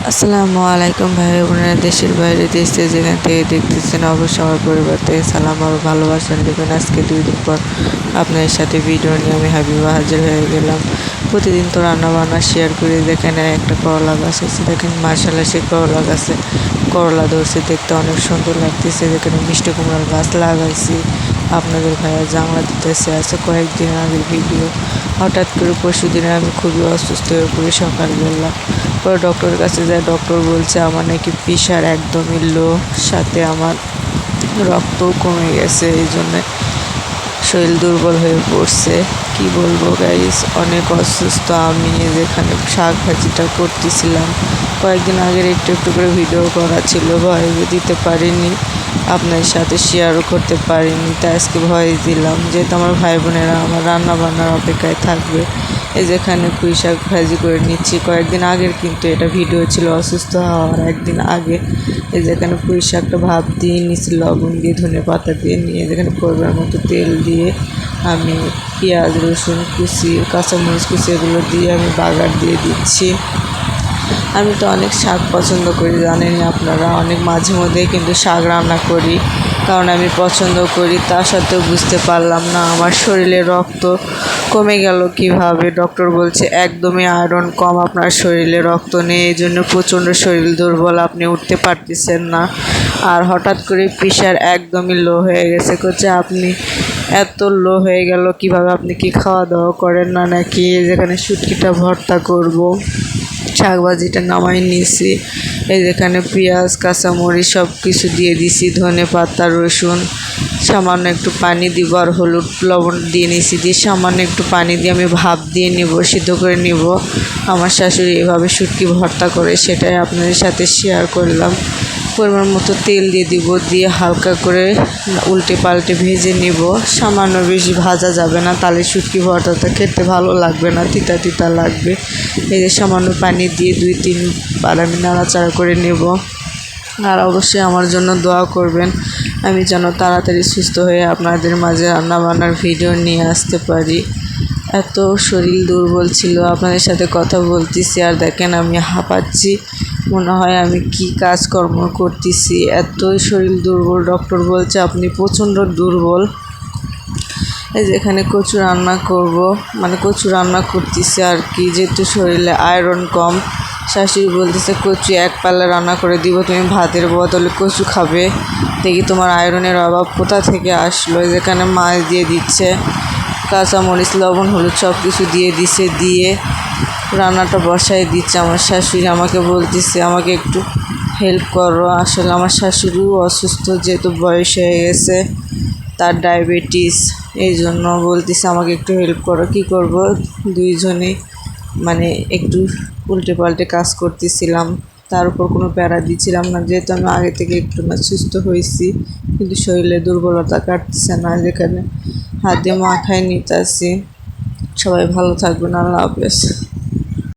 আসসালামু আলাইকুম ভাই বোনেরা, দেশের বাইরে দেশ থেকে যেখান থেকে দেখতেছেন অবশ্যই আমার পরিবার থেকে সালাম আর ভালোবাসা দেবেন। আজকে 2 দিন পর আপনাদের সাথে ভিডিও নিয়ে আমি হাবিবা হাজির হয়ে গেলাম। প্রতিদিন তো রান্নাবান্না শেয়ার করি। দেখেন একটা করলা গাছ আছে, দেখেন মাশাআল্লাহ সেই করলা গাছে করলা ধরছে, দেখতে অনেক সুন্দর লাগতেছে। দেখেন মিষ্টি কুমড়ার গাছ লাগাইছি। আপনাদের ভাইয়া জাংলা দিতেছে। আছে কয়েকদিন আগের ভিডিও। হঠাৎ করে পরশুদিনে আমি খুবই অসুস্থ হয়ে পড়ি সকালবেলা। পরে ডক্টরের কাছে যাই, ডক্টর বলছে আমার নাকি প্রেশার একদমই লো, সাথে আমার রক্তও কমে গেছে। এই জন্যে শরীর দুর্বল হয়ে পড়ছে। কি বলবো গাইস, অনেক অসুস্থ আমি। যেখানে শাক ভাজিটা করতেছিলাম, কয়েকদিন আগের একটু একটু করে ভিডিও করা ছিল, ভয়েস দিতে পারিনি, আপনার সাথে শেয়ারও করতে পারিনি। তাই আজকে ভয়েস দিলাম, যেহেতু আমার ভাই বোনেরা আমার রান্না বান্নার অপেক্ষায় থাকবে। এই যেখানে পুঁই শাক ভাজি করে নিচ্ছি, কয়েকদিন আগের কিন্তু এটা ভিডিও ছিল অসুস্থ হওয়ার একদিন আগে। এই যেখানে পুঁই শাকটা ভাপ দিয়ে নিচ্ছি, লবণ দিয়ে ধনে পাতা দিয়ে নিয়ে যেখানে পরিমাণ মতো তেল দিয়ে আমি পেঁয়াজ রসুন কুচি কাঁচামরিচ কুচি এগুলো দিয়ে আমি বাগার দিয়ে দিচ্ছি। আমি তো অনেক শাক পছন্দ করি, জানেনই আপনারা। অনেক মাঝে মধ্যেই কিন্তু শাক রান্না করি, কারণ আমি পছন্দ করি। তা সত্ত্বেও বুঝতে পারলাম না আমার শরীরে রক্ত কমে গেল কিভাবে। ডক্টর বলছে একদমই আয়রন কম আপনার শরীরে, রক্ত নেই, এই জন্য প্রচণ্ড শরীর দুর্বল, আপনি উঠতে পারতেছেন না। আর হঠাৎ করে প্রেশার একদমই লো হয়ে গেছে। করছে আপনি এত লো হয়ে গেল কিভাবে, আপনি কি খাওয়া দাওয়া করেন না নাকি? যেখানে শুটকিটা ভর্তা করব, শাকভাজিটা নামাই নিয়েছি। এই যেখানে পেঁয়াজ কাঁচামরিচ সব কিছু দিয়ে দিছি, ধনে পাতা রসুন, সামান্য একটু পানি দিব আর হলুদ লবণ দিয়ে নিয়েছি। দিয়ে সামান্য একটু পানি দিয়ে আমি ভাপ দিয়ে নিব, সিদ্ধ করে নিব। আমার শাশুড়ি এভাবে শুটকি ভর্তা করে, সেটাই আপনাদের সাথে শেয়ার করলাম। পরিমাণ মতো তেল দিয়ে দিব, দিয়ে হালকা করে উল্টে পাল্টে ভেজে নিব। সামান্য বেশি ভাজা যাবে না, তাহলে শুটকি ভর্তাটা খেতে ভালো লাগবে না, তিতা তিতা লাগবে। এই যে সামান্য পানি দিয়ে 2-3 বার আমি নাড়াচাড়া করে নেব। আর অবশ্যই আমার জন্য দোয়া করবেন, আমি যেন তাড়াতাড়ি সুস্থ হয়ে আপনাদের মাঝে রান্নাবান্নার ভিডিও নিয়ে আসতে পারি। এত শরীর দুর্বল ছিল, আপনাদের সাথে কথা বলতেছি আর দেখেন আমি হাঁপাচ্ছি, মনে হয় আমি কি কাজকর্ম করতেছি। এতই শরীর দুর্বল, ডক্টর বলছে আপনি প্রচণ্ড দুর্বল। এই যে এখানে কচু রান্না করব, মানে কচু রান্না করতেছি আর কি, যেহেতু শরীরে আয়রন কম। শাশুড়ি বলতেছে কচু 1 পাল্লা রান্না করে দিব, তুমি ভাতের বদলে কচু খাবে, দেখি তোমার আয়রনের অভাব কোথা থেকে আসলো। যেখানে মাছ দিয়ে দিচ্ছে, কাঁচামরিচ লবণ হলুদ সব কিছু দিয়ে দিছে, দিয়ে রান্নাটা বসাই দিচ্ছে। আমার শাশুড়ি আমাকে বলতেছে আমাকে একটু হেল্প করো। আসলে আমার শাশুড়িও অসুস্থ, যেহেতু বয়স হয়ে গেছে, তার ডায়াবেটিস, এই জন্য বলতেছে আমাকে একটু হেল্প করো। কী করব, দুইজনে মানে একটু উল্টে পাল্টে কাজ করতেছিলাম, তার উপর কোনো প্যারা দিচ্ছিলাম না, যেহেতু আমি আগে থেকে একটু না সুস্থ হয়েছি, কিন্তু শরীরে দুর্বলতা কাটতেছে না। যেখানে হাত দিয়ে মাখায় নিতেছি। সবাই ভালো থাকবেন, আল্লাহ হাফেজ।